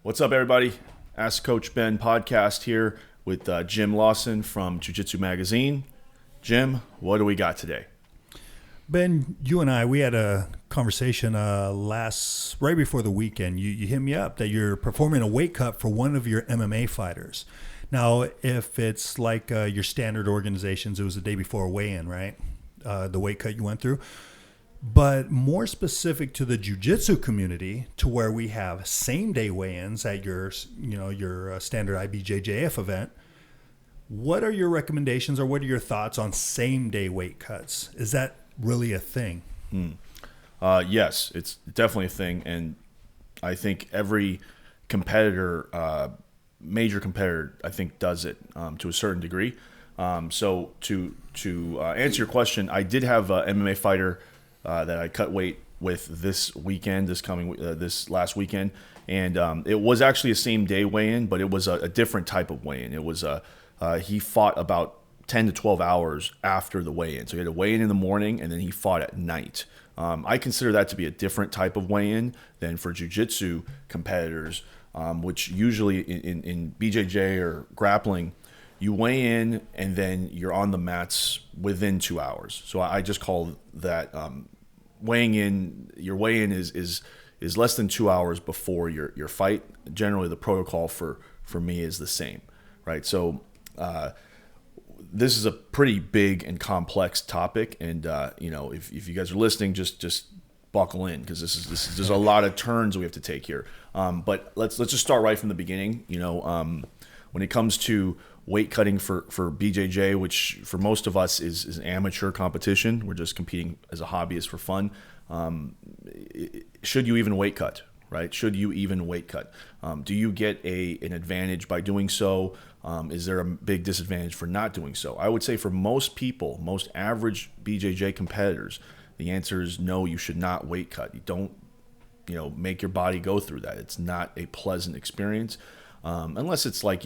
What's up, everybody? Ask Coach Ben podcast here with Jim Lawson from Jiu-Jitsu Magazine. Jim, what do we got today? Ben, you and I, we had a conversation right before the weekend. You hit me up that you're performing a weight cut for one of your MMA fighters. Now, if it's like your standard organizations, it was the day before a weigh-in, right? The weight cut you went through. But more specific to the jiu-jitsu community, to where we have same-day weigh-ins at your standard IBJJF event. What are your recommendations, or what are your thoughts on same-day weight cuts? Is that really a thing? Yes, it's definitely a thing, and I think every competitor, major competitor, I think does it to a certain degree. So to answer your question, I did have an MMA fighter that I cut weight with this last weekend, and it was actually a same day weigh-in, but it was a different type of weigh-in. It was he fought about 10 to 12 hours after the weigh-in, so he had a weigh-in in the morning, and then he fought at night. I consider that to be a different type of weigh-in than for jiu-jitsu competitors, which usually in BJJ or grappling, you weigh in and then you're on the mats within 2 hours. So I just call that weighing in. Your weigh-in is less than 2 hours before your fight. Generally, the protocol for me is the same, right? So this is a pretty big and complex topic, and if you guys are listening, just buckle in, because there's a lot of turns we have to take here. But let's just start right from the beginning. When it comes to weight cutting for BJJ, which for most of us is an amateur competition, we're just competing as a hobbyist for fun. Should you even weight cut, right? Should you even weight cut? Do you get an advantage by doing so? Is there a big disadvantage for not doing so? I would say for most people, most average BJJ competitors, the answer is no, you should not weight cut. You don't, make your body go through that. It's not a pleasant experience. Unless it's like,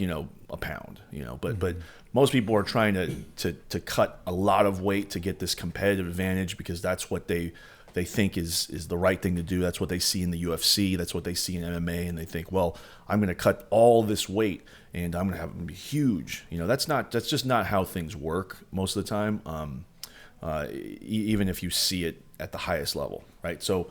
a pound, but most people are trying to cut a lot of weight to get this competitive advantage, because that's what they think is the right thing to do. That's what they see in the UFC. That's what they see in MMA. And they think, well, I'm going to cut all this weight and I'm going to have them be huge. That's just not how things work most of the time. Even if you see it at the highest level, right? So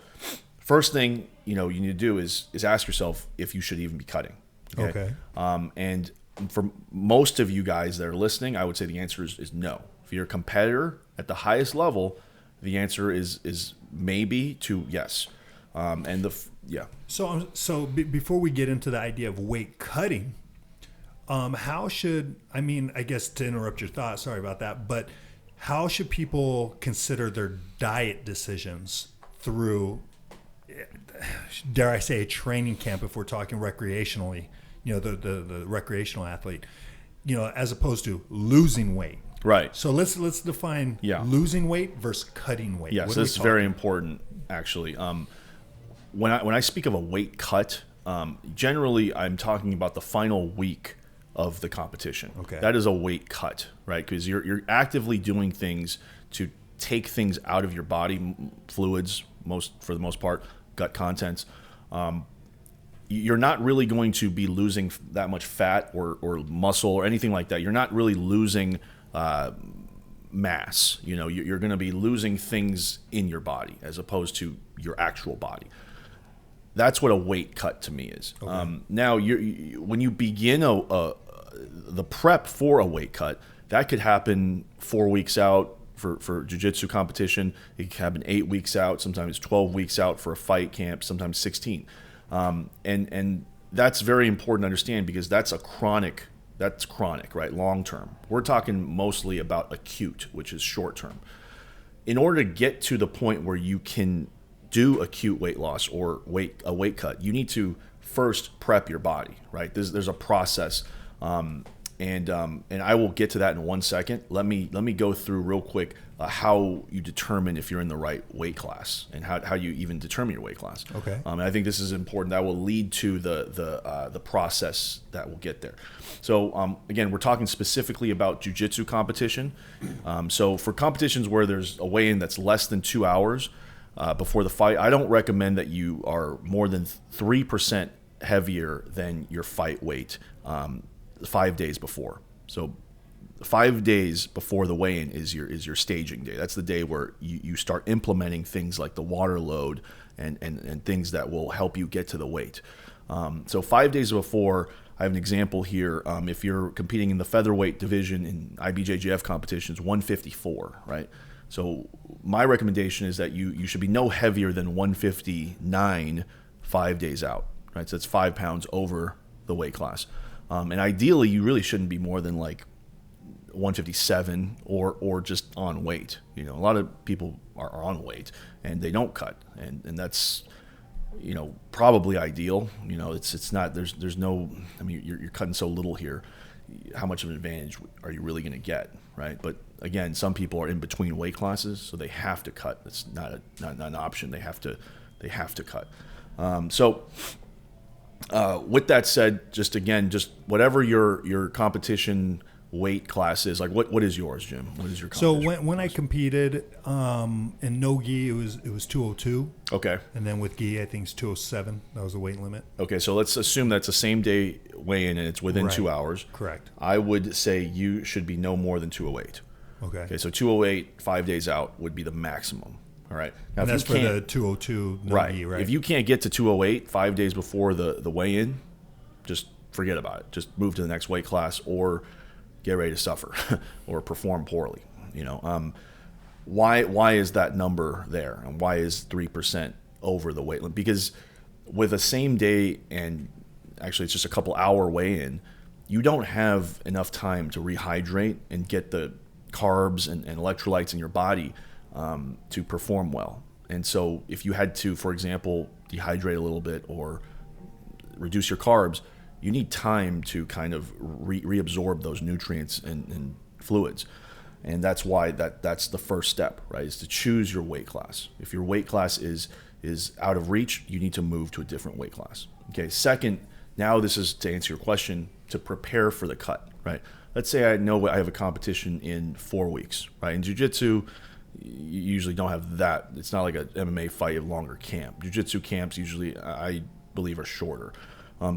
first thing, you need to do is ask yourself if you should even be cutting. Okay. And for most of you guys that are listening, I would say the answer is no. If you're a competitor at the highest level, the answer is maybe to yes. So before we get into the idea of weight cutting, I guess to interrupt your thought, sorry about that, but how should people consider their diet decisions through, dare I say, a training camp, if we're talking recreationally, the recreational athlete, as opposed to losing weight? Right. So let's define losing weight versus cutting weight. Yes, this is very important, actually. When I speak of a weight cut, generally I'm talking about the final week of the competition. Okay. That is a weight cut, right? Because you're actively doing things to take things out of your body, fluids, for the most part, gut contents. You're not really going to be losing that much fat or muscle or anything like that. You're not really losing mass. You're going to be losing things in your body as opposed to your actual body. That's what a weight cut to me is. Okay. Now, when you begin the prep for a weight cut, that could happen 4 weeks out for jiu-jitsu competition. It can happen 8 weeks out, sometimes 12 weeks out for a fight camp, sometimes 16. And that's very important to understand, because that's chronic, right? Long term. We're talking mostly about acute, which is short term. In order to get to the point where you can do acute weight loss or a weight cut, you need to first prep your body, right? There's a process, and I will get to that in 1 second. Let me go through real quick how you determine if you're in the right weight class, and how you even determine your weight class. Okay. And I think this is important. That will lead to the process that will get there. So again, we're talking specifically about jiu-jitsu competition. So for competitions where there's a weigh-in that's less than 2 hours before the fight, I don't recommend that you are more than 3% heavier than your fight weight 5 days before. So 5 days before the weigh-in is your staging day. That's the day where you start implementing things like the water load and things that will help you get to the weight. So 5 days before, I have an example here. If you're competing in the featherweight division in IBJJF competitions, 154, right? So my recommendation is that you should be no heavier than 159 5 days out, right? So that's 5 pounds over the weight class. And ideally, you really shouldn't be more than like 157 or just on weight. You know, a lot of people are on weight and they don't cut, and that's, you know, probably ideal. You know, it's not, there's no, I mean, you're cutting so little here. How much of an advantage are you really going to get, right? But again, some people are in between weight classes, so they have to cut. It's not an option. They have to cut. With that said, just whatever your competition weight class is, like what is yours, Jim? What is your competition? So when I competed in no gi, it was 202. Okay. And then with gi, I think it's 207. That was the weight limit. Okay, so let's assume that's the same day weigh-in and it's within 2 hours. Correct. I would say you should be no more than 208. Okay, so 208 5 days out would be the maximum. All right. Now, and that's for the 202 no-gi, right? If you can't get to 208 5 days before the weigh-in, just forget about it. Just move to the next weight class or get ready to suffer or perform poorly. You know, why is that number there, and why is 3% over the weight limit? Because with a same day, and actually it's just a couple hour weigh-in, you don't have enough time to rehydrate and get the carbs and electrolytes in your body to perform well. And so if you had to, for example, dehydrate a little bit or reduce your carbs, you need time to kind of reabsorb those nutrients and fluids. And that's why that's the first step, right, is to choose your weight class. If your weight class is out of reach, you need to move to a different weight class. Okay, second, now this is to answer your question, to prepare for the cut, right? Let's say I know I have a competition in 4 weeks, right? In Jiu-Jitsu, you usually don't have that. It's not like an MMA fight, a longer camp. Jiu-Jitsu camps usually, I believe, are shorter.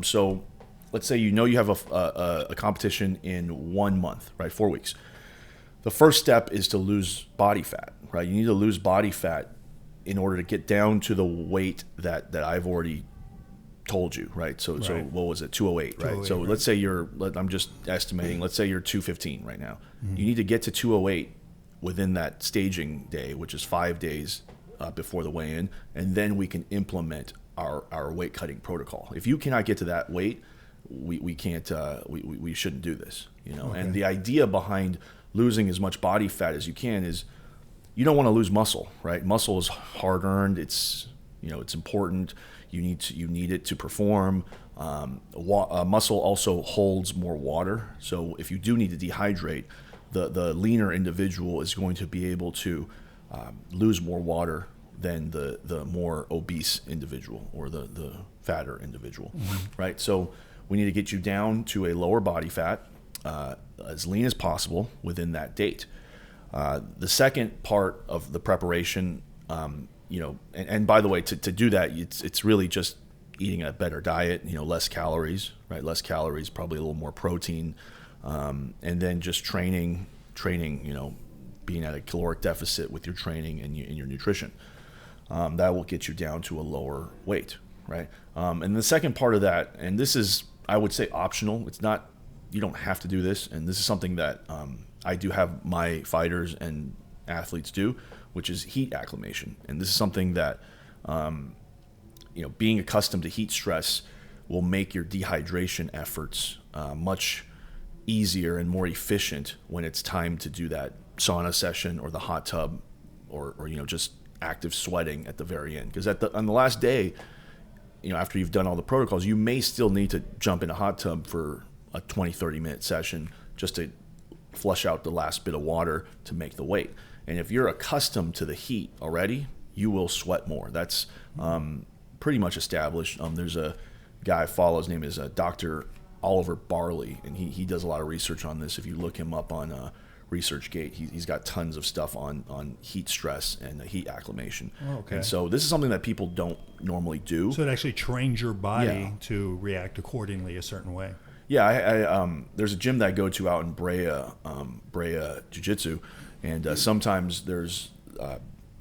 So let's say you know you have a competition in 1 month, right? 4 weeks. The first step is to lose body fat, right? You need to lose body fat in order to get down to the weight that I've already told you, right? So what was it? 208, right? So let's say I'm just estimating, let's say you're 215 right now. Mm-hmm. You need to get to 208 within that staging day, which is 5 days before the weigh-in, and then we can implement our weight cutting protocol. If you cannot get to that weight, we can't, we shouldn't do this, you know? Okay. And the idea behind losing as much body fat as you can is you don't want to lose muscle, right? Muscle is hard earned. It's, you know, it's important. You need it to perform. Muscle also holds more water. So if you do need to dehydrate, the leaner individual is going to be able to lose more water than the more obese individual or the fatter individual, mm-hmm. right? So we need to get you down to a lower body fat, as lean as possible within that date. The second part of the preparation, you know, and by the way, to do that, it's really just eating a better diet, you know, less calories, right? Less calories, probably a little more protein, and then just training, you know, being at a caloric deficit with your training and your nutrition. That will get you down to a lower weight, right? And the second part of that, and this is, I would say, optional. It's not, you don't have to do this, and this is something that I do have my fighters and athletes do, which is heat acclimation. And this is something that, you know, being accustomed to heat stress will make your dehydration efforts much easier and more efficient when it's time to do that sauna session or the hot tub or you know, just active sweating at the very end. Because on the last day, you know, after you've done all the protocols, you may still need to jump in a hot tub for a 20-30 minute session just to flush out the last bit of water to make the weight. And if you're accustomed to the heat already, you will sweat more. That's pretty much established. There's a guy I follow, his name is Dr. Oliver Barley, and he does a lot of research on this. If you look him up on ResearchGate. He's got tons of stuff on heat stress and heat acclimation. Oh, okay. And so this is something that people don't normally do. So it actually trains your body Yeah. to react accordingly a certain way. Yeah, I there's a gym that I go to out in Brea Jiu-Jitsu, and sometimes there's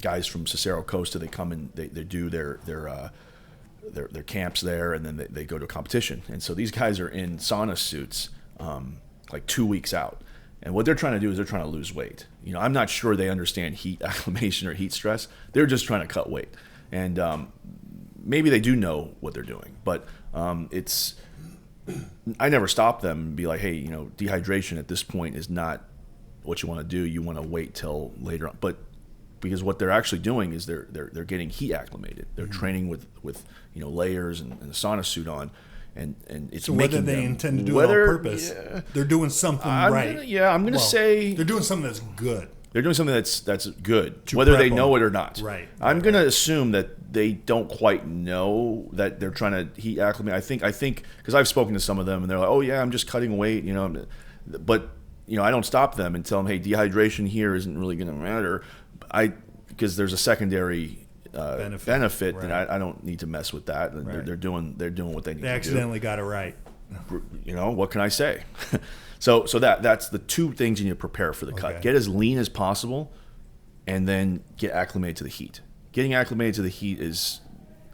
guys from Cicero Costa. They come and they do their camps there, and then they go to a competition. And so these guys are in sauna suits like 2 weeks out. And what they're trying to do is they're trying to lose weight. You know, I'm not sure they understand heat acclimation or heat stress. They're just trying to cut weight. And maybe they do know what they're doing, but I never stop them and be like, hey, you know, dehydration at this point is not what you want to do. You want to wait till later on. But because what they're actually doing is they're getting heat acclimated. They're training with you know, layers and a sauna suit on. And it's So making whether they them, intend to do it on purpose, they're doing something right. I'm gonna say they're doing something that's good. they're doing something that's good, To whether prep they know them. it or not. Right. I'm gonna assume that they don't quite know that they're trying to heat acclimate. I think because I've spoken to some of them and they're like, oh yeah, I'm just cutting weight, you know. But you know, I don't stop them and tell them, hey, dehydration here isn't really gonna matter. Because there's a secondary benefit, right. and I don't need to mess with that. Right. They're doing what they need They to do. accidentally got it right. You know, what can I say? so that's the two things you need to prepare for the cut. Okay. Get as lean as possible, and then get acclimated to the heat. Getting acclimated to the heat is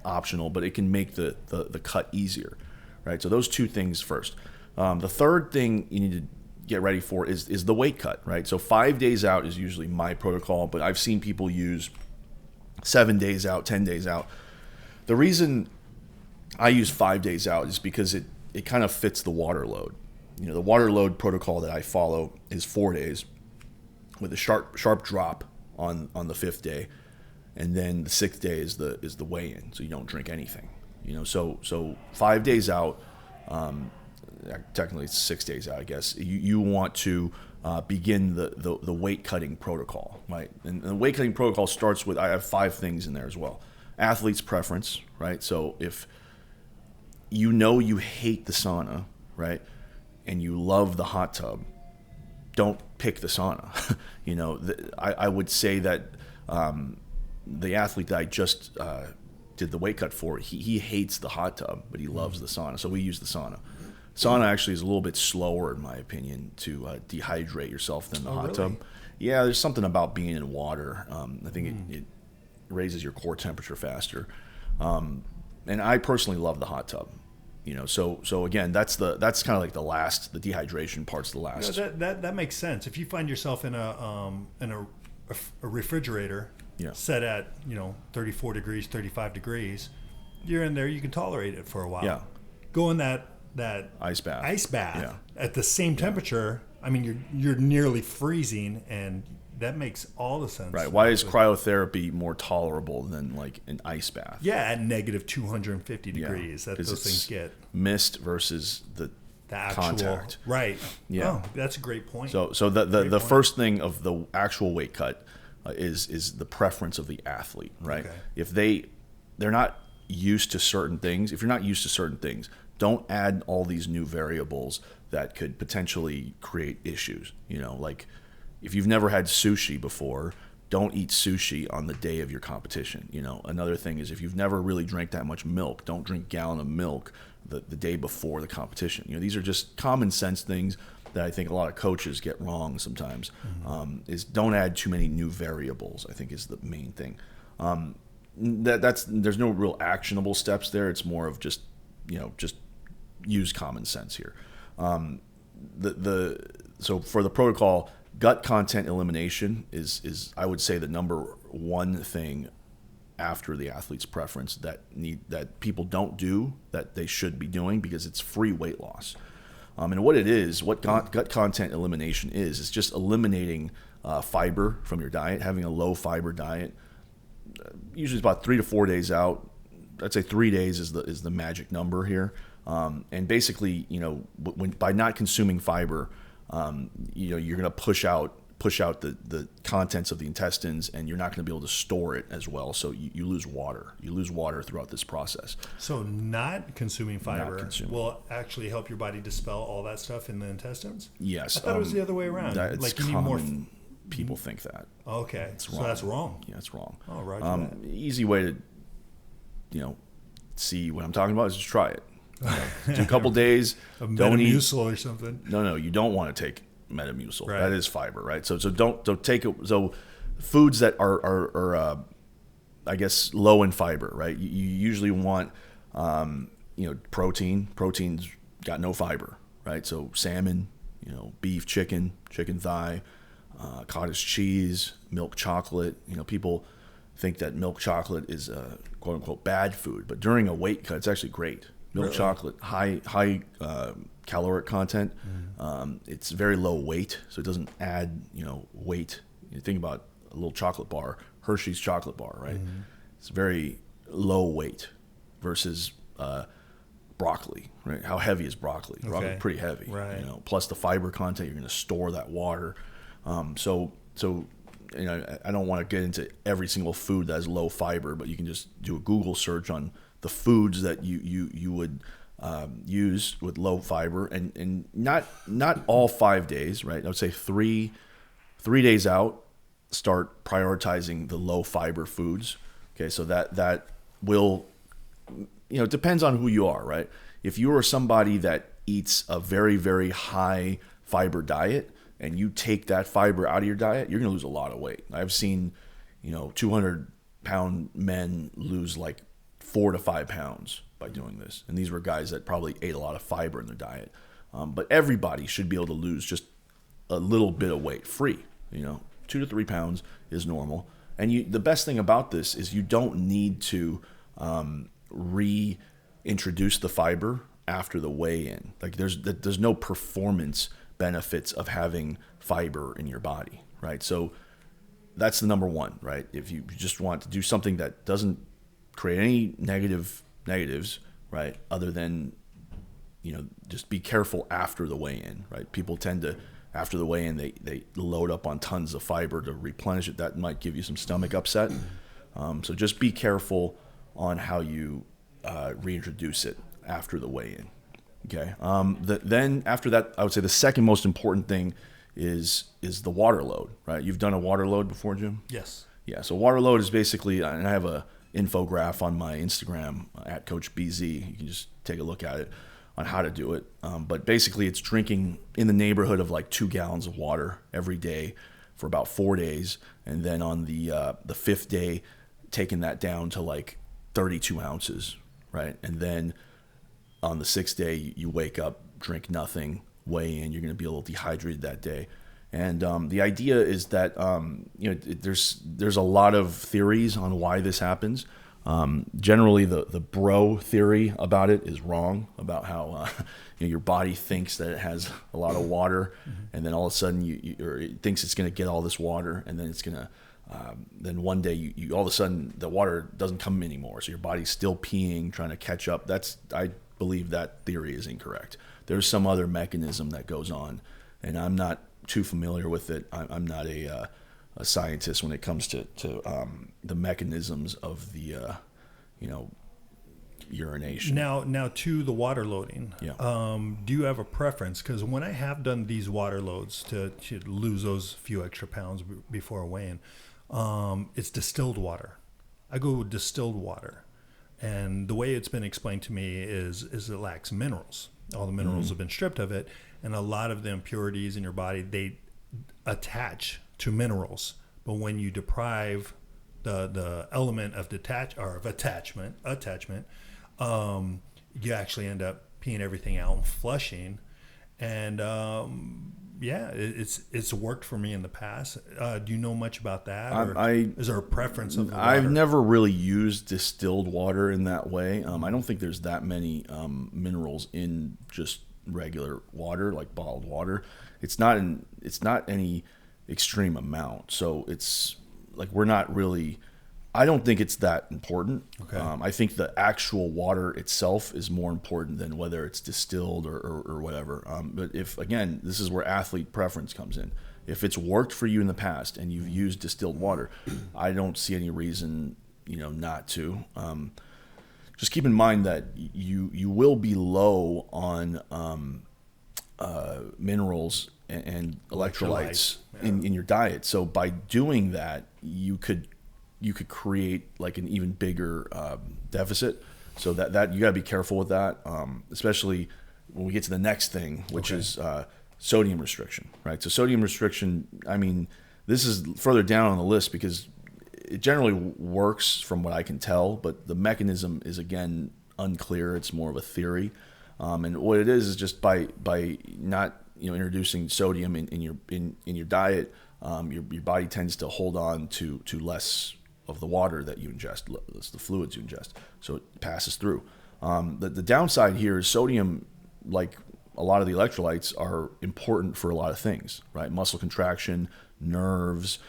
optional, but it can make the cut easier, right? So those two things first. The third thing you need to get ready for is the weight cut, right? So 5 days out is usually my protocol, but I've seen people use 7 days out, 10 days out. The reason I use 5 days out is because it kind of fits the water load. You know, the water load protocol that I follow is 4 days with a sharp drop on the 5th day, and then the 6th day is the weigh-in, so you don't drink anything. You know, so 5 days out, technically it's 6 days out, I guess. You want to begin the weight cutting protocol, right? And the weight cutting protocol starts with, I have 5 things in there as well. Athlete's preference, right? So if you know you hate the sauna, right, and you love the hot tub, don't pick the sauna. You know, I would say that the athlete that I just did the weight cut for, he hates the hot tub, but he loves the sauna, so we use the sauna. Sauna actually is a little bit slower, in my opinion, to dehydrate yourself than the hot tub. Yeah, there's something about being in water. I think it raises your core temperature faster. And I personally love the hot tub. You know, so again, that's kind of like the dehydration part's the last. You know, that makes sense. If you find yourself in a refrigerator set at 34 degrees, 35 degrees, you're in there. You can tolerate it for a while. Yeah. Go in that ice bath at the same temperature. I mean, you're nearly freezing, and that makes all the sense. Right. Why is cryotherapy more tolerable than like an ice bath? Yeah, at negative 250 degrees, that those things get mist versus the actual contact. Right. Yeah. Oh, that's a great point. So the first thing of the actual weight cut is the preference of the athlete, right? Okay. If they're not used to certain things, if you're not used to certain things, don't add all these new variables that could potentially create issues. You know, like if you've never had sushi before, don't eat sushi on the day of your competition. You know, another thing is if you've never really drank that much milk, don't drink a gallon of milk the day before the competition. You know, these are just common sense things that I think a lot of coaches get wrong sometimes. Is don't add too many new variables, I think, is the main thing. There's no real actionable steps there. It's more of just use common sense here. So for the protocol, gut content elimination is I would say the number one thing after the athlete's preference that people don't do that they should be doing because it's free weight loss. And what gut content elimination is just eliminating fiber from your diet, having a low fiber diet. Usually it's about 3 to 4 days out. I'd say 3 days is the magic number here. And basically, by not consuming fiber, you're going to push out push out the contents of the intestines, and you're not going to be able to store it as well. So you lose water. You lose water throughout this process. So not consuming fiber Not consuming. will actually help your body dispel all that stuff in the intestines? Yes. I thought it was the other way around. It's like you common. need more. People think that. Okay. It's So wrong. that's wrong. Yeah, it's wrong. Oh, roger that. Easy way to, see what I'm talking about is just try it. Do a couple days. A Don't eat. Metamucil or something. No, you don't want to take Metamucil. Right. That is fiber, right? So don't take it. So foods that are I guess low in fiber, right? You usually want protein. Protein's got no fiber, right? So salmon, beef, chicken thigh, cottage cheese, milk chocolate. People think that milk chocolate is a quote unquote bad food, but during a weight cut, it's actually great. Milk Really? chocolate, high caloric content. It's very low weight, so it doesn't add weight. You think about a little chocolate bar, Hershey's chocolate bar, right? It's very low weight versus broccoli, right? How heavy is broccoli? Broccoli Okay. pretty heavy, Right. Plus the fiber content, you're going to store that water. So I don't want to get into every single food that has low fiber, but you can just do a Google search on the foods that you would use with low fiber, and not all 5 days, right? I would say three days out, start prioritizing the low fiber foods. Okay, so that will, it depends on who you are, right? If you are somebody that eats a very, very high fiber diet and you take that fiber out of your diet, you're going to lose a lot of weight. I've seen, 200-pound men lose like 4 to 5 pounds by doing this. And these were guys that probably ate a lot of fiber in their diet. But everybody should be able to lose just a little bit of weight free. 2 to 3 pounds is normal. And the best thing about this is you don't need to reintroduce the fiber after the weigh-in. Like there's no performance benefits of having fiber in your body, right? So that's the number one, right? If you just want to do something that doesn't create any negatives, right? Other than, just be careful after the weigh-in, right? People tend to, after the weigh-in, they load up on tons of fiber to replenish it. That might give you some stomach upset. So just be careful on how you reintroduce it after the weigh-in. Okay. Then after that, I would say the second most important thing is the water load, right? You've done a water load before, Jim? Yes. Yeah. So water load is basically, and I have a infograph on my Instagram at Coach BZ. You can just take a look at it on how to do it. But basically, it's drinking in the neighborhood of like 2 gallons of water every day for about 4 days, and then on the 5th day, taking that down to like 32 ounces, right? And then on the 6th day, you wake up, drink nothing, weigh in. You're going to be a little dehydrated that day. And the idea is that there's a lot of theories on why this happens. Generally, the bro theory about it is wrong, about how your body thinks that it has a lot of water, and then all of a sudden it thinks it's going to get all this water, and then it's going to then one day you all of a sudden the water doesn't come anymore, so your body's still peeing, trying to catch up. I believe that theory is incorrect. There's some other mechanism that goes on, and I'm not too familiar with it. I'm not a scientist when it comes to the mechanisms of the urination. Now to the water loading. Yeah. Do you have a preference? Because when I have done these water loads to lose those few extra pounds before weighing, it's distilled water. I go with distilled water. And the way it's been explained to me is it lacks minerals. All the minerals have been stripped of it, and a lot of the impurities in your body, they attach to minerals. But when you deprive the element of attachment, you actually end up peeing everything out and flushing. And it's worked for me in the past. Do you know much about that? Or is there a preference of the water? I've never really used distilled water in that way. I don't think there's that many minerals in just regular water, like bottled water. It's not any extreme amount. So it's like we're not really I don't think it's that important. Okay. I think the actual water itself is more important than whether it's distilled or whatever. But if, again, this is where athlete preference comes in. If it's worked for you in the past and you've used distilled water, I don't see any reason, not to. Just keep in mind that you will be low on minerals and electrolytes in your diet. So by doing that, you could create like an even bigger deficit. So that you got to be careful with that, especially when we get to the next thing, which is sodium restriction, right? So sodium restriction, I mean, this is further down on the list because it generally works from what I can tell, but the mechanism is, again, unclear. It's more of a theory. And what it is just by not introducing sodium in your diet, your body tends to hold on to less of the water that you ingest, the fluids you ingest, so it passes through. The downside here is sodium, like a lot of the electrolytes, are important for a lot of things, right? Muscle contraction, nerves,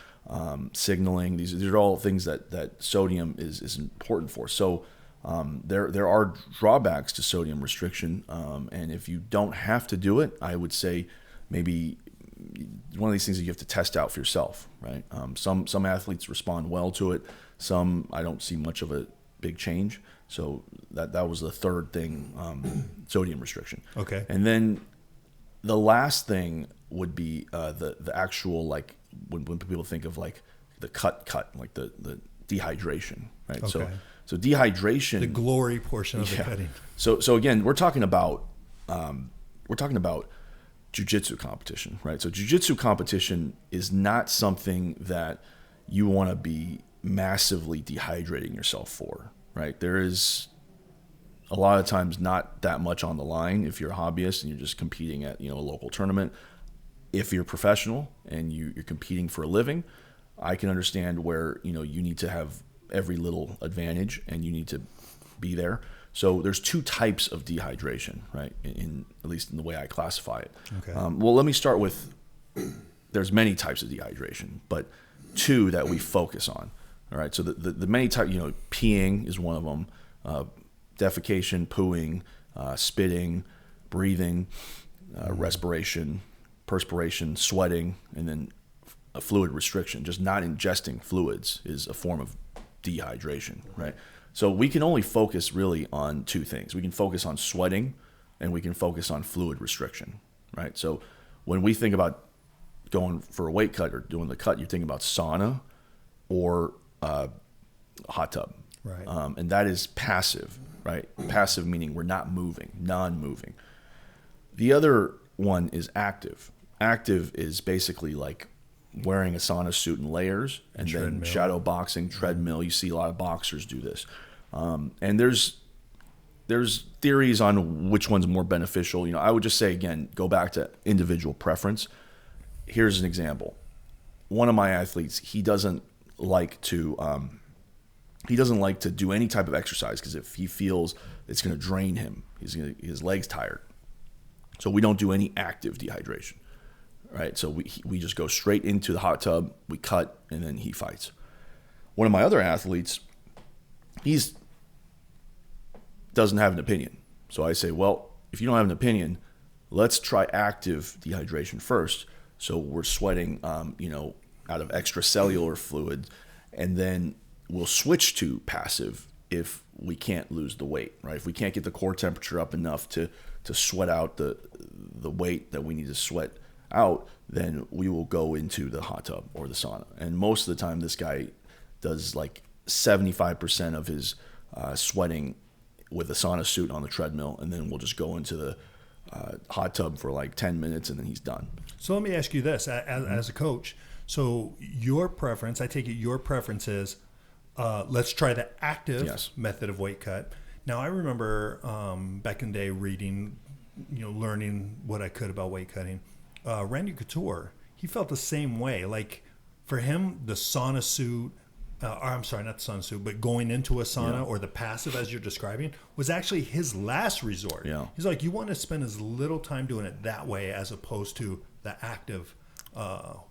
signaling. These are all things that sodium is important for. So there are drawbacks to sodium restriction, and if you don't have to do it, I would say maybe one of these things that you have to test out for yourself, right? Some athletes respond well to it. Some, I don't see much of a big change. So that was the third thing, sodium restriction. Okay. And then the last thing would be the actual, like when people think of like the cut, like the dehydration, right? Okay. So dehydration, the glory portion of the cutting. So again, we're talking about Jiu-Jitsu competition, right? So Jiu-Jitsu competition is not something that you want to be massively dehydrating yourself for, right? There is a lot of times not that much on the line if you're a hobbyist and you're just competing at a local tournament. If you're professional and you're competing for a living, I can understand where you need to have every little advantage and you need to be there. So there's two types of dehydration, right? At least in the way I classify it. Okay. Well, let me start with, there's many types of dehydration, but two that we focus on. All right. So the many types, peeing is one of them, defecation, pooing, spitting, breathing, respiration, perspiration, sweating, and then a fluid restriction. Just not ingesting fluids is a form of dehydration, right? So we can only focus really on two things. We can focus on sweating and we can focus on fluid restriction, right? So when we think about going for a weight cut or doing the cut, you're thinking about sauna or hot tub. Right. And that is passive, right? Passive meaning we're not moving, non-moving. The other one is active. Active is basically like wearing a sauna suit in layers and then shadow boxing, treadmill. You see a lot of boxers do this. And there's theories on which one's more beneficial. I would just say, again, go back to individual preference. Here's an example. One of my athletes, he doesn't like to do any type of exercise because if he feels it's going to drain him, his legs tired. So we don't do any active dehydration, right? So we just go straight into the hot tub, we cut, and then he fights. One of my other athletes, he doesn't have an opinion. So I say, well, if you don't have an opinion, let's try active dehydration first. So we're sweating, out of extracellular fluid, and then we'll switch to passive if we can't lose the weight, right? If we can't get the core temperature up enough to sweat out the weight that we need to sweat out, then we will go into the hot tub or the sauna. And most of the time, this guy does like 75% of his sweating with a sauna suit on the treadmill, and then we'll just go into the hot tub for like 10 minutes, and then he's done. So let me ask you this, as a coach. So your preference, I take it your preference is, let's try the active method of weight cut. Now, I remember back in the day reading, learning what I could about weight cutting. Randy Couture, he felt the same way. Like for him, the sauna suit, I'm sorry, not the sauna suit, but going into a sauna or the passive, as you're describing, was actually his last resort. Yeah. He's like, you want to spend as little time doing it that way as opposed to the active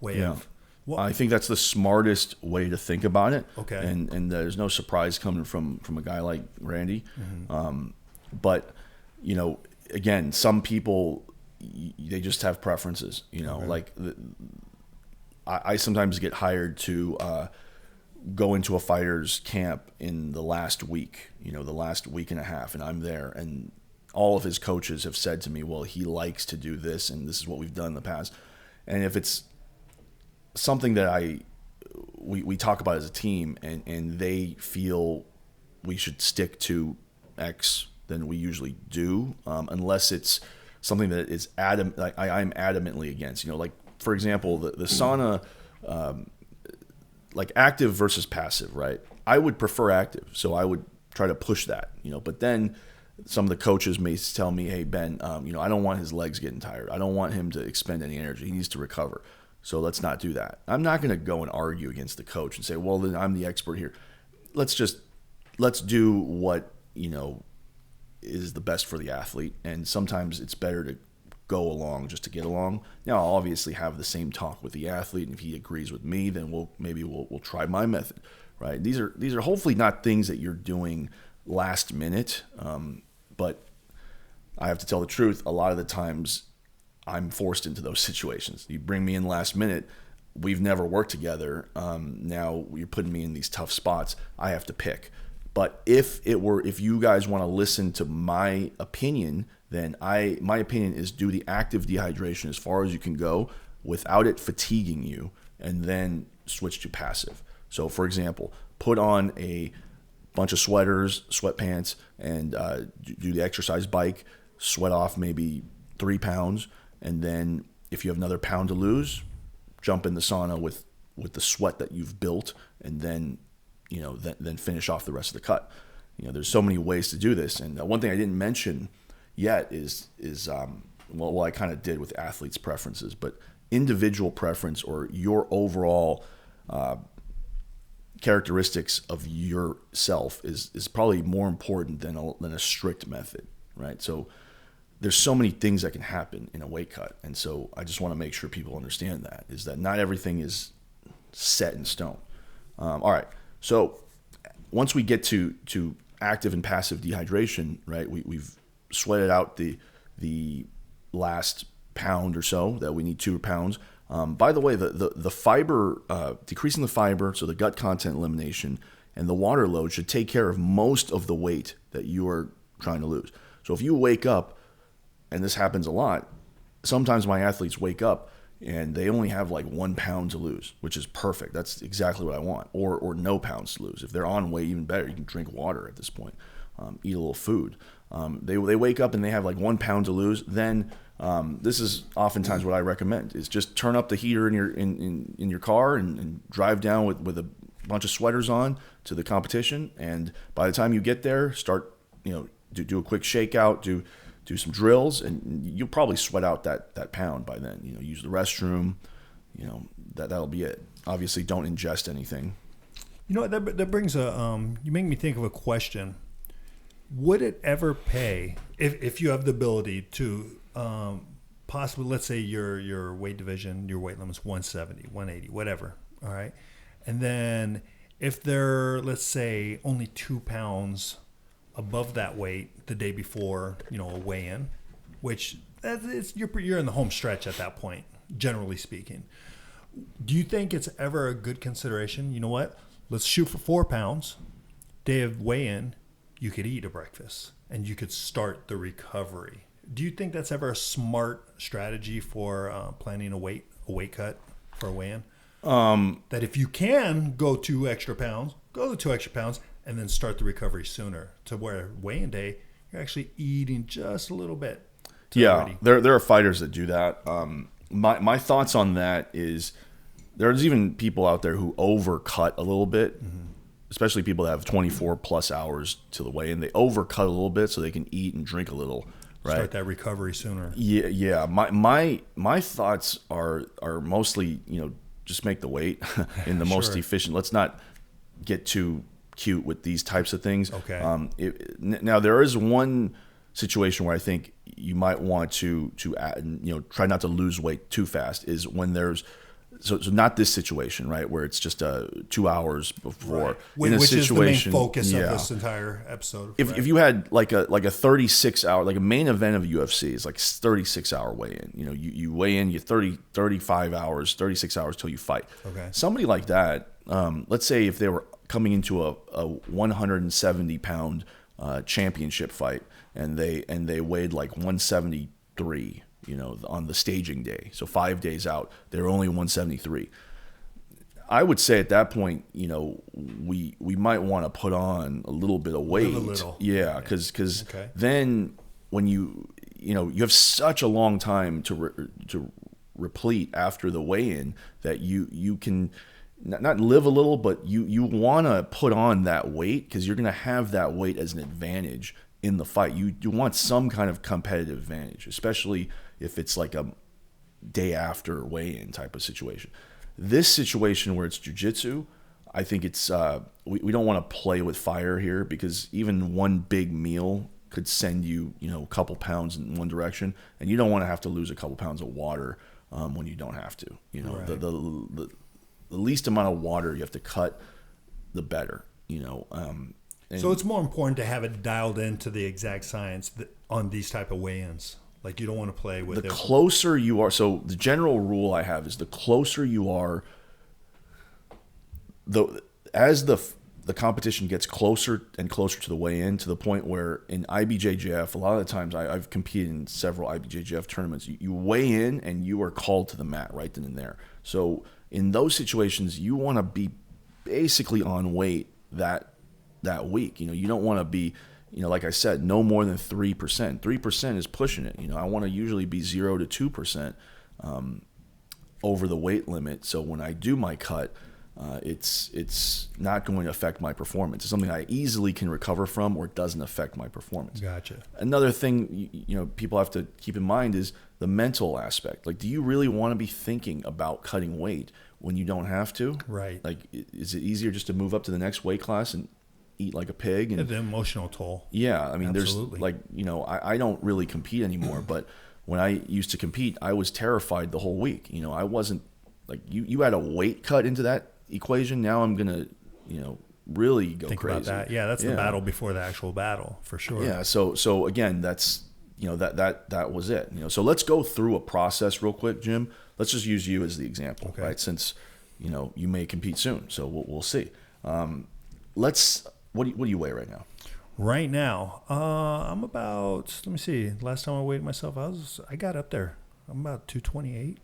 way of I think that's the smartest way to think about it. Okay. And there's no surprise coming from a guy like Randy. But, again, some people, they just have preferences, like I sometimes get hired to go into a fighter's camp in the last week, the last week and a half, and I'm there, and all of his coaches have said to me, well, he likes to do this, and this is what we've done in the past. And if it's something that we talk about as a team, and they feel we should stick to X, then we usually do, unless it's something that is I'm adamantly against. Like, for example, the sauna, like active versus passive, right? I would prefer active, so I would try to push that, But then some of the coaches may tell me, hey, Ben, I don't want his legs getting tired. I don't want him to expend any energy. He needs to recover. So let's not do that. I'm not going to go and argue against the coach and say, well, then I'm the expert here. Let's do what, is the best for the athlete. And sometimes it's better to go along just to get along. Now, I'll obviously have the same talk with the athlete, and if he agrees with me, then we'll try my method, right? These are hopefully not things that you're doing last minute, but I have to tell the truth. A lot of the times, I'm forced into those situations. You bring me in last minute. We've never worked together. Now you're putting me in these tough spots. I have to pick. But if you guys want to listen to my opinion, then my opinion is do the active dehydration as far as you can go without it fatiguing you, and then switch to passive. So, for example, put on a bunch of sweaters, sweatpants, and do the exercise bike, sweat off maybe 3 pounds, and then if you have another pound to lose, jump in the sauna with the sweat that you've built, and then then finish off the rest of the cut. There's so many ways to do this, and one thing I didn't mention yet is well, I kind of did with athletes' preferences, but individual preference or your overall characteristics of yourself is probably more important than a strict method, right? So there's so many things that can happen in a weight cut, and so I just want to make sure people understand that is that not everything is set in stone. All right, so once we get to active and passive dehydration, right? We've sweated out the last pound or so that we need 2 pounds. By the way, the fiber, decreasing the fiber, so the gut content elimination and the water load should take care of most of the weight that you are trying to lose. So if you wake up, and this happens a lot, sometimes my athletes wake up and they only have like 1 pound to lose, which is perfect. That's exactly what I want. Or no pounds to lose. If they're on weight, even better. You can drink water at this point, eat a little food. They wake up and they have like 1 pound to lose. Then this is oftentimes what I recommend is just turn up the heater in your car and drive down with a bunch of sweaters on to the competition. And by the time you get there, start do a quick shakeout, do some drills, and you'll probably sweat out that pound by then. Use the restroom. That'll be it. Obviously, don't ingest anything. That brings you make me think of a question. Would it ever pay if you have the ability to possibly, let's say your weight division, your weight limit's 170, 180, whatever, all right? And then if they're, let's say, only 2 pounds above that weight the day before, a weigh-in, which you're in the home stretch at that point, generally speaking. Do you think it's ever a good consideration? You know what? Let's shoot for 4 pounds. Day of weigh-in, you could eat a breakfast and you could start the recovery. Do you think that's ever a smart strategy for planning a weight cut for a weigh-in? That if you can go 2 extra pounds, go the 2 extra pounds, and then start the recovery sooner to where weigh-in day, you're actually eating just a little bit. Yeah, there are fighters that do that. My thoughts on that is there's even people out there who overcut a little bit, especially people that have 24 plus hours to the weigh-in. They overcut a little bit so they can eat and drink a little. Right? Start that recovery sooner. Yeah. My thoughts are mostly just make the weight in the most efficient. Let's not get too cute with these types of things. Okay. Now there is one situation where I think you might want to add, try not to lose weight too fast, is when there's so not this situation, right, where it's just 2 hours before. Right. In a Which situation, is the main focus yeah. of this entire episode. If you had like a 36-hour, like a main event of UFC is like 36-hour weigh-in. You know, you weigh in, you 35 hours, 36 hours till you fight. Okay. Somebody like that, let's say if they were coming into a 170-pound championship fight and they weighed like 173, you know, on the staging day. So 5 days out, they're only 173. I would say at that point, you know, we might want to put on a little bit of weight. A little. Yeah, because Okay. then when you have such a long time to replete after the weigh-in that you can not live a little, but you want to put on that weight because you're going to have that weight as an advantage in the fight. You want some kind of competitive advantage, especially if it's like a day after weigh-in type of situation. This situation where it's jiu-jitsu, I think it's we don't want to play with fire here because even one big meal could send you, you know, a couple pounds in one direction, and you don't want to have to lose a couple pounds of water when you don't have to. You know, Right. the least amount of water you have to cut, the better. You know. So it's more important to have it dialed into the exact science on these type of weigh-ins. Like you don't want to play with the it. closer you are. So the general rule I have is the closer you are, as the competition gets closer and closer to the weigh-in, to the point where in IBJJF, a lot of the times I've competed in several IBJJF tournaments. You weigh in and you are called to the mat right then and there. So in those situations, you want to be basically on weight that week. You know, you don't want to be, you know, like I said, no more than 3%. 3% is pushing it. You know, I want to usually be 0 to 2% over the weight limit. So when I do my cut, it's not going to affect my performance. It's something I easily can recover from, or it doesn't affect my performance. Gotcha. Another thing, you know, people have to keep in mind is the mental aspect. Like, do you really want to be thinking about cutting weight when you don't have to? Right. Like, is it easier just to move up to the next weight class and eat like a pig? And The emotional toll. yeah, I mean, Absolutely. there's like, you know, I don't really compete anymore, but when I used to compete, I was terrified the whole week. You know, I wasn't like you had a weight cut into that equation. Now I'm gonna, you know, really go Think crazy. about that. Yeah, that's the battle before the actual battle, for sure. Yeah. So again, that's, you know, that was it. You know, so let's go through a process real quick, Jim. Let's just use you as the example, Okay. right? Since, you know, you may compete soon, so we'll see. What do you weigh right now? Right now, I'm about. Let me see. Last time I weighed myself, I got up there. I'm about 228,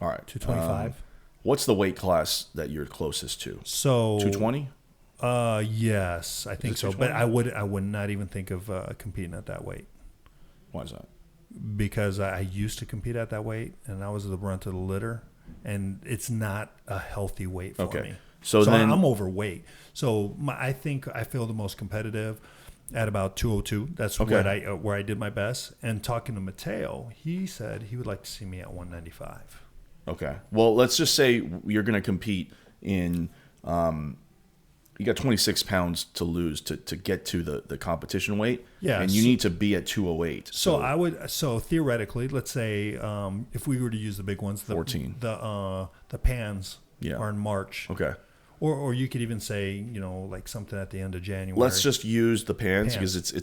All right. 225. What's the weight class that you're closest to? So 220? yes, I think it so. But 220? I would not even think of competing at that weight Why is that? because I used to compete at that weight, and I was the brunt of the litter, and it's not a healthy weight for Okay. me. So then I'm overweight. So I think I feel the most competitive at about 202. That's Okay. where I did my best. And talking to Mateo, he said he would like to see me at 195. Okay. Well, let's just say you're going to compete in. You got 26 pounds to lose to get to the competition weight. Yeah, And you so- need to be at 208. So theoretically, let's say if we were to use the big ones, the 14. the pans Yeah. are in March. Okay. Or you could even say, you know, like something at the end of January. Let's just use the pans because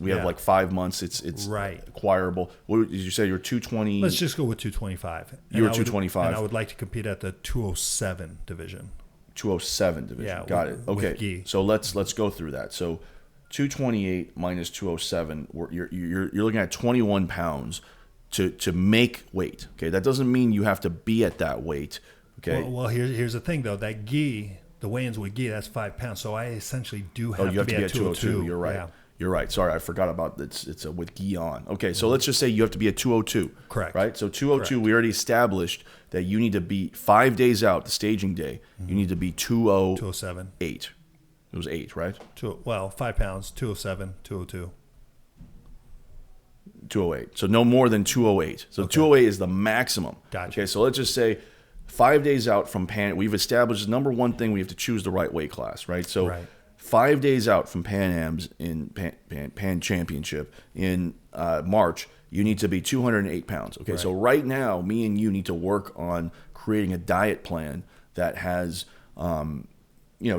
we have Yeah. like 5 months. It's Right. acquirable. What did you say? You're 220. Let's just go with 225. You were And I would- 225. And I would like to compete at the 207 division. 207 division. Yeah, Got with- it. with Okay. gi. So let's go through that. So 228 minus 207, you're looking at 21 pounds to make weight. Okay. That doesn't mean you have to be at that weight. Okay. Well, here's the thing though. That gi, the weigh-ins with gi, that's 5 pounds. So I essentially do have, you have to be at 202. You're right. Yeah. You're right. Sorry, I forgot about it's with gi on. Okay, so let's just say you have to be at 202. Correct. Right. So 202, Correct. we already established that you need to be 5 days out, the staging day. You need to be 208. 207. It was 8, right? 5 pounds, 207, 202. 208. So no more than 208. So 208 is the maximum. Gotcha. Okay, so let's just say 5 days out from we've established number one thing, we have to choose the right weight class, right? So Right. 5 days out from Pan Am's in Pan Championship in March, you need to be 208 pounds. Okay, so right now, me and you need to work on creating a diet plan that has,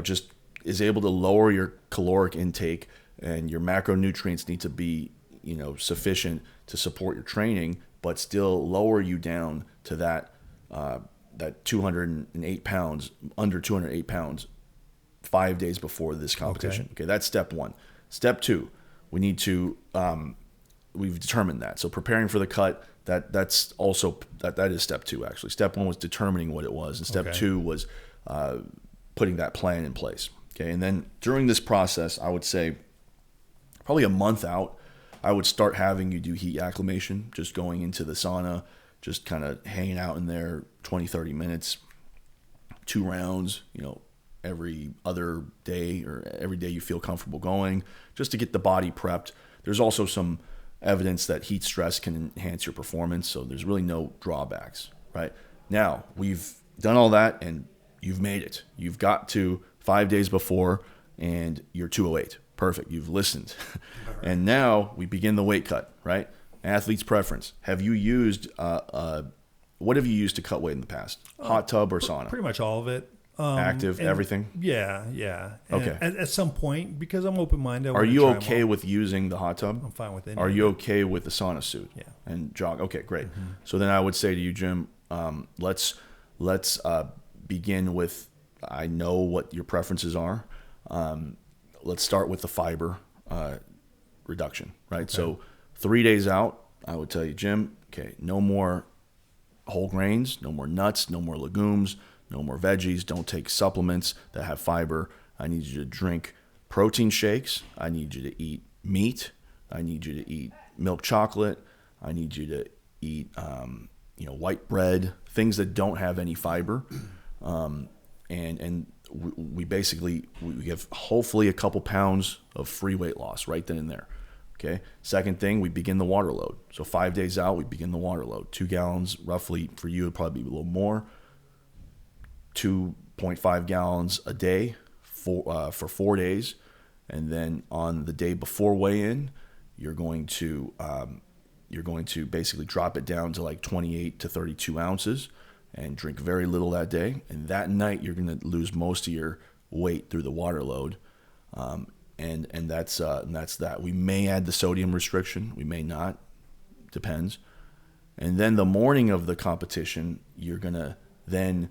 just is able to lower your caloric intake, and your macronutrients need to be, sufficient to support your training, but still lower you down to that 208 pounds, under 208 pounds, 5 days before this competition. Okay, that's step one. Step two, we need to, we've determined that. So preparing for the cut, that's also, that is step two, actually. Step one was determining what it was, and step two was putting that plan in place. Okay, and then during this process, I would say probably a month out, I would start having you do heat acclimation, just going into the sauna, just kind of hanging out in there 20, 30 minutes, 2 rounds, every other day or every day you feel comfortable going, just to get the body prepped. There's also some evidence that heat stress can enhance your performance, so there's really no drawbacks, right? Now, we've done all that, and you've made it. You've got to 5 days before, and you're 208. Perfect. You've listened. And now we begin the weight cut, right? Athlete's preference. Have you used, what have you used to cut weight in the past? Hot tub or sauna? Pretty much all of it. Active, everything? Yeah. And okay. At some point, because I'm open-minded. Are you okay with using the hot tub? I'm fine with it. Are you okay with the sauna suit? Yeah. And jog? Okay, great. Mm-hmm. So then I would say to you, Jim, let's begin with, I know what your preferences are. Let's start with the fiber reduction, right? Okay. So 3 days out, I would tell you, Jim, okay, no more whole grains, no more nuts, no more legumes, no more veggies. Don't take supplements that have fiber. I need you to drink protein shakes. I need you to eat meat. I need you to eat milk chocolate. I need you to eat, white bread, things that don't have any fiber. And we basically, we have hopefully a couple pounds of free weight loss right then and there. Okay. Second thing, we begin the water load. So 5 days out, we begin the water load. 2 gallons, roughly, for you, it'd probably be a little more. 2.5 gallons a day for 4 days. And then on the day before weigh-in, you're going to basically drop it down to like 28 to 32 ounces and drink very little that day. And that night, you're going to lose most of your weight through the water load. And that's that. We may add the sodium restriction. We may not. Depends. And then the morning of the competition, you're going to then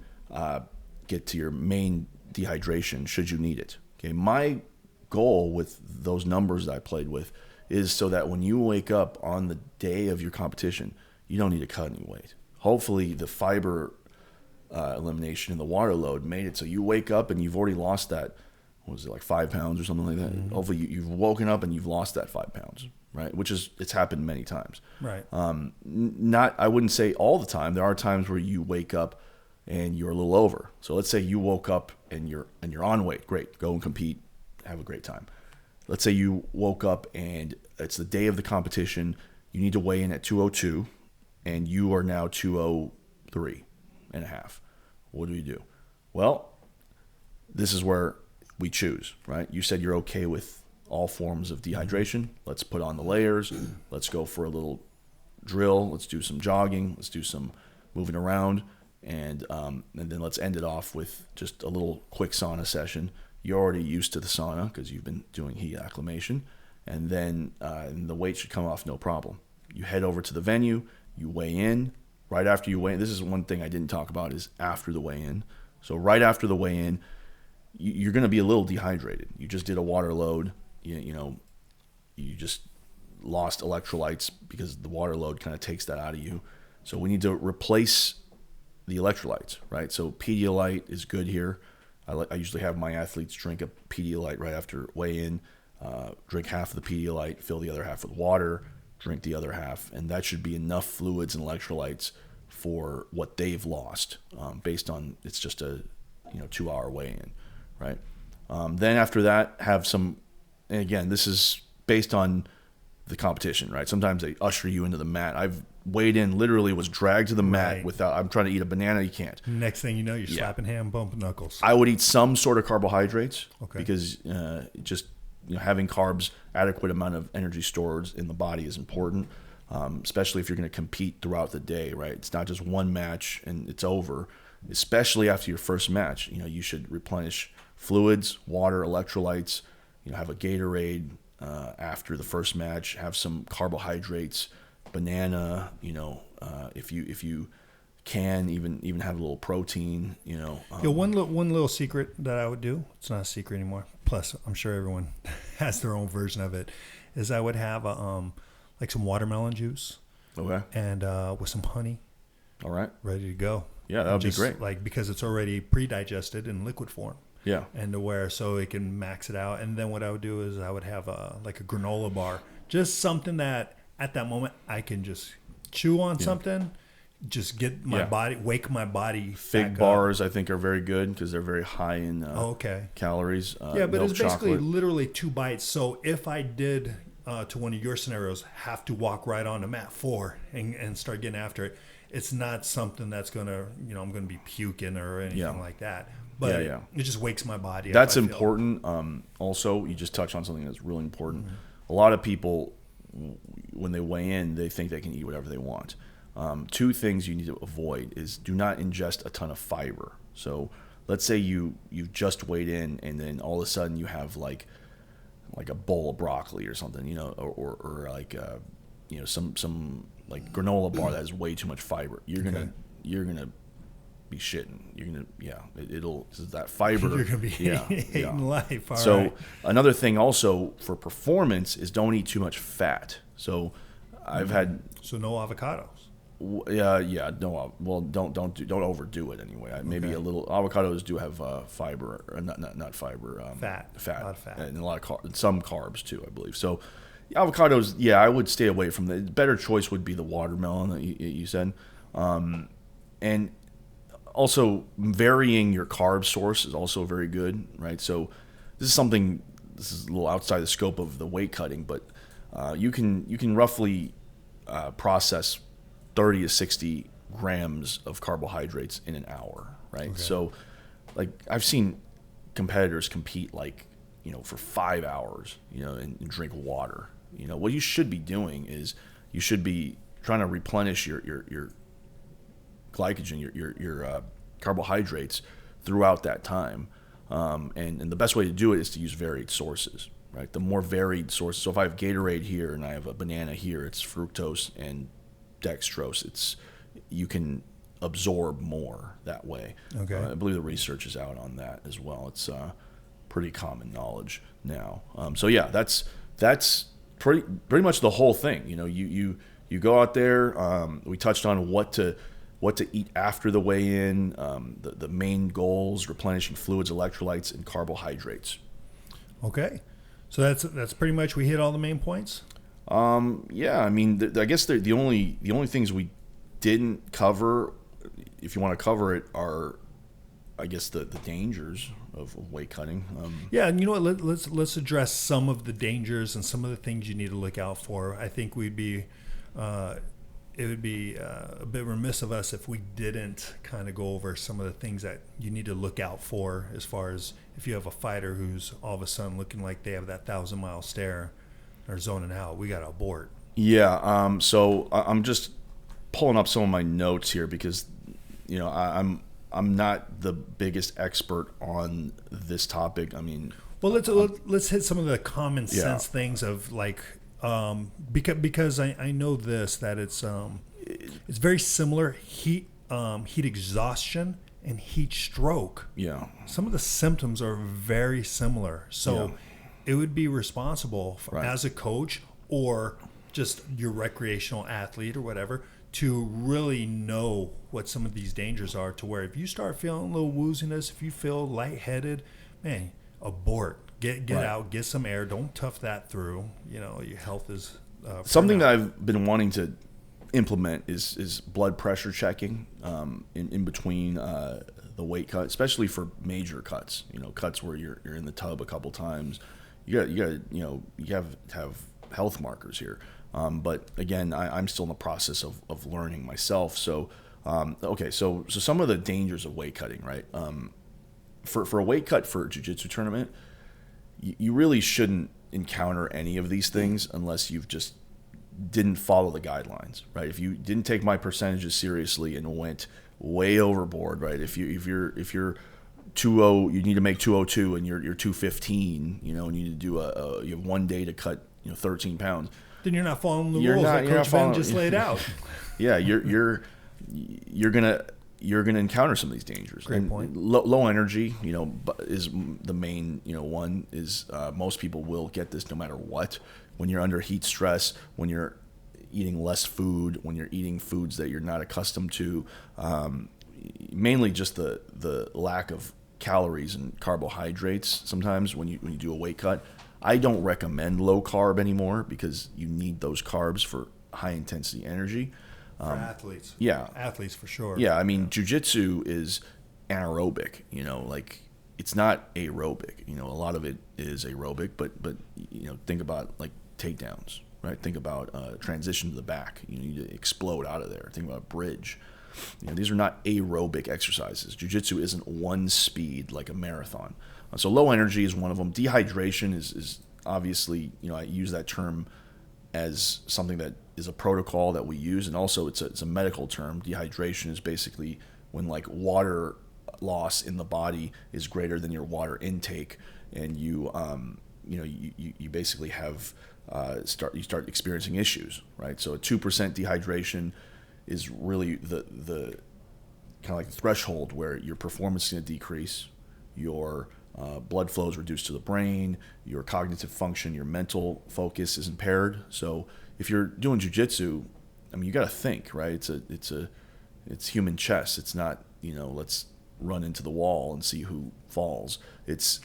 get to your main dehydration should you need it. Okay. My goal with those numbers that I played with is so that when you wake up on the day of your competition, you don't need to cut any weight. Hopefully the fiber elimination and the water load made it so you wake up and you've already lost that, what was it, like 5 pounds or something like that? Mm-hmm. Hopefully you've woken up and you've lost that 5 pounds, right? Which is, it's happened many times. Right. Not, I wouldn't say all the time. There are times where you wake up and you're a little over. So let's say you woke up and you're on weight. Great. Go and compete. Have a great time. Let's say you woke up and it's the day of the competition. You need to weigh in at 202 and you are now 203 and a half. What do you do? Well, this is where we choose, right? You said you're okay with all forms of dehydration. Let's put on the layers. Let's go for a little drill. Let's do some jogging. Let's do some moving around. And then let's end it off with just a little quick sauna session. You're already used to the sauna because you've been doing heat acclimation. And then the weight should come off no problem. You head over to the venue. You weigh in. Right after you weigh in, this is one thing I didn't talk about, is after the weigh-in. So right after the weigh-in, you're going to be a little dehydrated. You just did a water load. You just lost electrolytes because the water load kind of takes that out of you. So we need to replace the electrolytes, right? So Pedialyte is good here. I usually have my athletes drink a Pedialyte right after weigh-in, drink half of the Pedialyte, fill the other half with water, drink the other half, and that should be enough fluids and electrolytes for what they've lost, based on, it's just a 2-hour weigh-in, right? Then after that, have some, and again, this is based on the competition, right? Sometimes they usher you into the mat. I've weighed in, literally was dragged to the mat Right. without. I'm trying to eat a banana, you can't. Next thing you know, you're slapping ham, bumping knuckles. I would eat some sort of carbohydrates Okay. because just having carbs, adequate amount of energy stored in the body is important, especially if you're going to compete throughout the day, right? It's not just one match and it's over. Especially after your first match, you should replenish fluids, water, electrolytes. Have a Gatorade after the first match. Have some carbohydrates, banana. If you can even have a little protein. One little secret that I would do. It's not a secret anymore. Plus, I'm sure everyone has their own version of it. Is I would have like some watermelon juice. Okay. And with some honey. All right. Ready to go. Yeah, that would be great. Like because it's already pre-digested in liquid form. Yeah. And to where so it can max it out. And then what I would do is I would have like a granola bar, just something that at that moment I can just chew on something, just get my body, wake my body. Fig bars I think are very good because they're very high in calories. But it's basically chocolate. literally 2 bites. So if I did to one of your scenarios have to walk right on to mat 4 and start getting after it, it's not something that's gonna I'm gonna be puking or anything like that. But it just wakes my body up. That's important. Also, you just touched on something that's really important. Mm-hmm. A lot of people, when they weigh in, they think they can eat whatever they want. 2 things you need to avoid is do not ingest a ton of fiber. So let's say you've just weighed in and then all of a sudden you have like a bowl of broccoli or something, or like some like granola bar that has way too much fiber. You're gonna be shitting. You're gonna it'll that fiber. You're gonna be hating life. So another thing also for performance is don't eat too much fat. So I've had no avocados. No. Well, don't overdo it anyway. Maybe a little. Avocados do have fiber, or not fiber. Fat. A lot of fat, and a lot of some carbs too, I believe. So avocados, I would stay away from the better choice would be the watermelon that you said, and also varying your carb source is also very good, right? So this is a little outside the scope of the weight cutting, but you can roughly process 30 to 60 grams of carbohydrates in an hour, right? Okay. So, like I've seen competitors compete for 5 hours, and drink water. What you should be doing is you should be trying to replenish your glycogen, your carbohydrates throughout that time. And the best way to do it is to use varied sources, right? The more varied sources. So if I have Gatorade here and I have a banana here, it's fructose and dextrose. You can absorb more that way. Okay. I believe the research is out on that as well. It's pretty common knowledge now. That's pretty much the whole thing. You go out there. We touched on what to eat after the weigh-in. The main goals: replenishing fluids, electrolytes, and carbohydrates. Okay, so that's pretty much we hit all the main points. I guess the only things we didn't cover, if you want to cover it, are I guess the dangers of weight cutting. And you know what? Let's address some of the dangers and some of the things you need to look out for. I think it would be a bit remiss of us if we didn't kind of go over some of the things that you need to look out for as far as if you have a fighter who's all of a sudden looking like they have that 1,000-mile stare. Or zoning out, we got to abort. So I'm just pulling up some of my notes here because, I'm not the biggest expert on this topic. I mean, well, let's hit some of the common sense things of like, because I know this that it's very similar heat exhaustion and heat stroke. Yeah, some of the symptoms are very similar. So. It would be responsible as a coach or just your recreational athlete or whatever to really know what some of these dangers are to where if you start feeling a little wooziness, if you feel lightheaded, man, abort. Get out, get some air. Don't tough that through. Your health is... Something that I've been wanting to implement is blood pressure checking in between the weight cut, especially for major cuts, cuts where you're in the tub a couple times. You have to have health markers here. But again, I'm still in the process of learning myself. So, okay, so some of the dangers of weight cutting, right? For a weight cut for a jiu-jitsu tournament, you really shouldn't encounter any of these things unless you've just didn't follow the guidelines, right? If you didn't take my percentages seriously and went way overboard, right? If you're 2-0, you need to make 202 and you're 215, you know, and you need to do you have one day to cut, 13 pounds. Then you're not following the rules that Coach Ben just laid out. Yeah, you're gonna encounter some of these dangers. Great point. Low energy, is the main, one is most people will get this no matter what. When you're under heat stress, when you're eating less food, when you're eating foods that you're not accustomed to, mainly just the lack of calories and carbohydrates. Sometimes when you do a weight cut, I don't recommend low carb anymore because you need those carbs for high intensity energy. For athletes. Yeah. Athletes for sure. Yeah, I mean, jiu-jitsu is anaerobic, like it's not aerobic. A lot of it is aerobic, but think about like takedowns, right? Think about transition to the back. You need to explode out of there. Think about bridge. These are not aerobic exercises. Jiu-jitsu isn't one speed like a marathon. So low energy is one of them. Dehydration is obviously, I use that term as something that is a protocol that we use, and also it's a medical term. Dehydration is basically when like water loss in the body is greater than your water intake, and you basically have start experiencing issues, right? So a 2% dehydration is really the kind of like the threshold where your performance is going to decrease, your blood flow is reduced to the brain, your cognitive function, your mental focus is impaired. So if you're doing jiu-jitsu, I mean, you got to think, right? It's human chess. It's not, let's run into the wall and see who falls.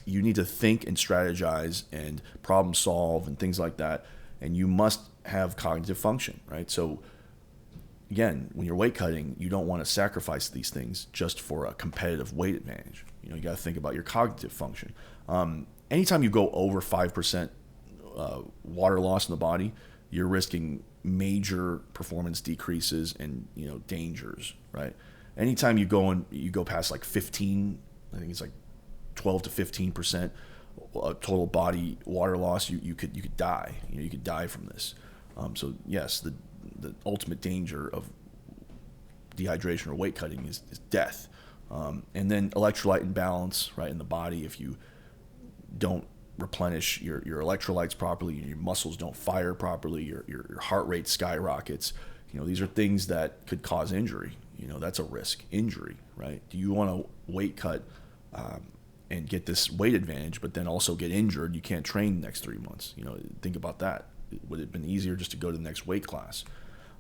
You need to think and strategize and problem solve and things like that. And you must have cognitive function, right? So again, when you're weight cutting, you don't want to sacrifice these things just for a competitive weight advantage. You got to think about your cognitive function. Anytime you go over 5% water loss in the body, you're risking major performance decreases and dangers, right? Anytime you go past like 15, I think it's like 12 to 15% total body water loss, you could die. You could die from this. So yes, the ultimate danger of dehydration or weight cutting is death. And then electrolyte imbalance, right, in the body. If you don't replenish your electrolytes properly, your muscles don't fire properly, your heart rate skyrockets. These are things that could cause injury. That's a risk, injury, right? Do you want to weight cut and get this weight advantage, but then also get injured? You can't train the next 3 months. Think about that. Would it have been easier just to go to the next weight class?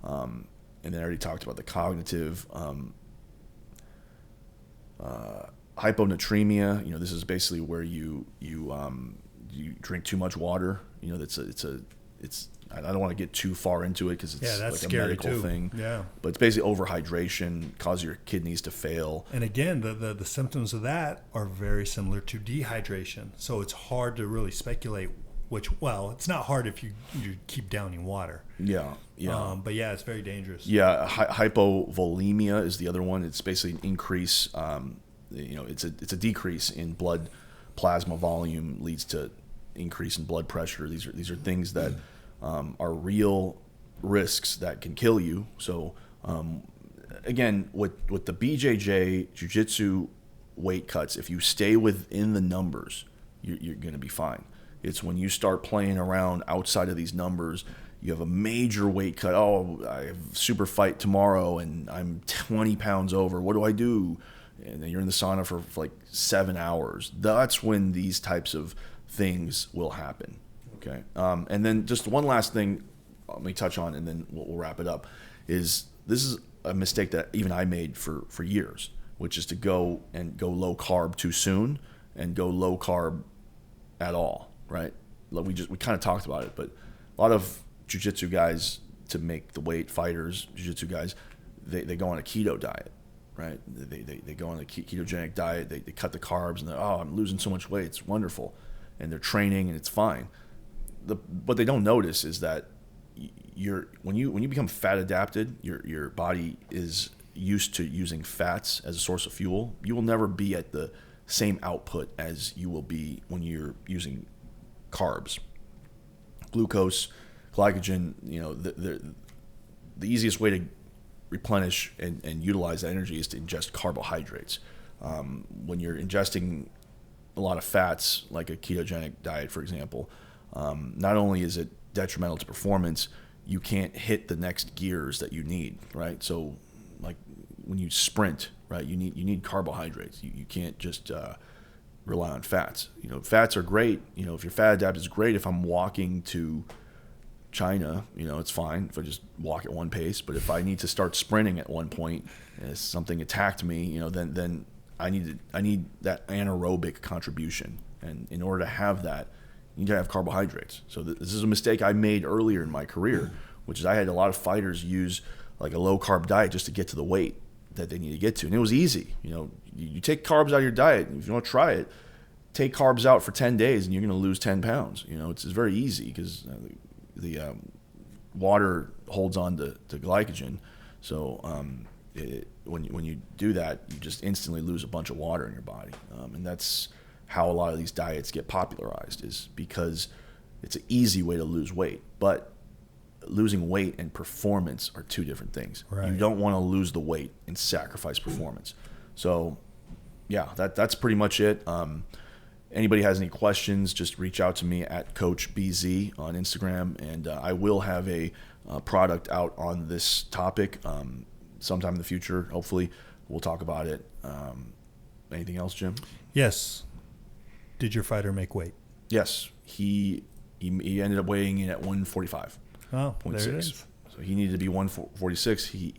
And then I already talked about the cognitive. Hyponatremia, this is basically where you drink too much water. I don't want to get too far into it because it's like a medical thing. Yeah, but it's basically overhydration, cause your kidneys to fail. And again, the symptoms of that are very similar to dehydration. So it's hard to really speculate it's not hard if you keep downing water. Yeah. But yeah, it's very dangerous. Yeah, hypovolemia is the other one. It's basically an increase. It's a decrease in blood plasma volume leads to increase in blood pressure. These are things that are real risks that can kill you. So again, with the BJJ Jiu-Jitsu weight cuts, if you stay within the numbers, you're going to be fine. It's when you start playing around outside of these numbers, you have a major weight cut. Oh, I have a super fight tomorrow and I'm 20 pounds over. What do I do? And then you're in the sauna for like 7 hours. That's when these types of things will happen. Okay. And then just one last thing let me touch on, and then we'll wrap it up, is this is a mistake that even I made for years, which is to go low carb too soon and go low carb at all. Right? We kind of talked about it, but a lot of jiu-jitsu guys, to make the weight, fighters, jiu-jitsu guys, they go on a keto diet, right? They go on a ketogenic diet. They cut the carbs, and I'm losing so much weight. It's wonderful, and they're training, and it's fine. what they don't notice is that when you become fat adapted, your body is used to using fats as a source of fuel. You will never be at the same output as you will be when you're using carbs, glucose, glycogen. The easiest way to replenish and utilize that energy is to ingest carbohydrates. When you're ingesting a lot of fats, like a ketogenic diet, for example, not only is it detrimental to performance, you can't hit the next gears that you need, right? So, like when you sprint, right, you need carbohydrates. You can't just rely on fats. Fats are great. If you're fat adapted, it's great. If I'm walking to China, it's fine if I just walk at one pace. But if I need to start sprinting at one point, and something attacked me, then I need that anaerobic contribution. And in order to have that, you need to have carbohydrates. So this is a mistake I made earlier in my career, which is I had a lot of fighters use like a low carb diet just to get to the weight that they need to get to. And it was easy. You take carbs out of your diet. If you want to try it, take carbs out for 10 days and you're going to lose 10 pounds. It's very easy because the water holds on to glycogen. So when you do that, you just instantly lose a bunch of water in your body. And that's how a lot of these diets get popularized, is because it's an easy way to lose weight. But losing weight and performance are two different things. Right. You don't want to lose the weight and sacrifice performance. So yeah, that's pretty much it. Anybody has any questions, just reach out to me at Coach BZ on Instagram, and I will have a product out on this topic sometime in the future. Hopefully we'll talk about it. Anything else, Jim? Yes. Did your fighter make weight? Yes. He ended up weighing in at 145. Oh, there it is. So he needed to be 146. He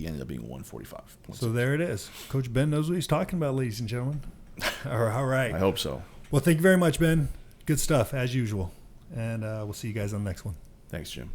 ended up being 145. So there it is. Coach Ben knows what he's talking about, ladies and gentlemen. All right. I hope so. Well, thank you very much, Ben. Good stuff, as usual. And we'll see you guys on the next one. Thanks, Jim.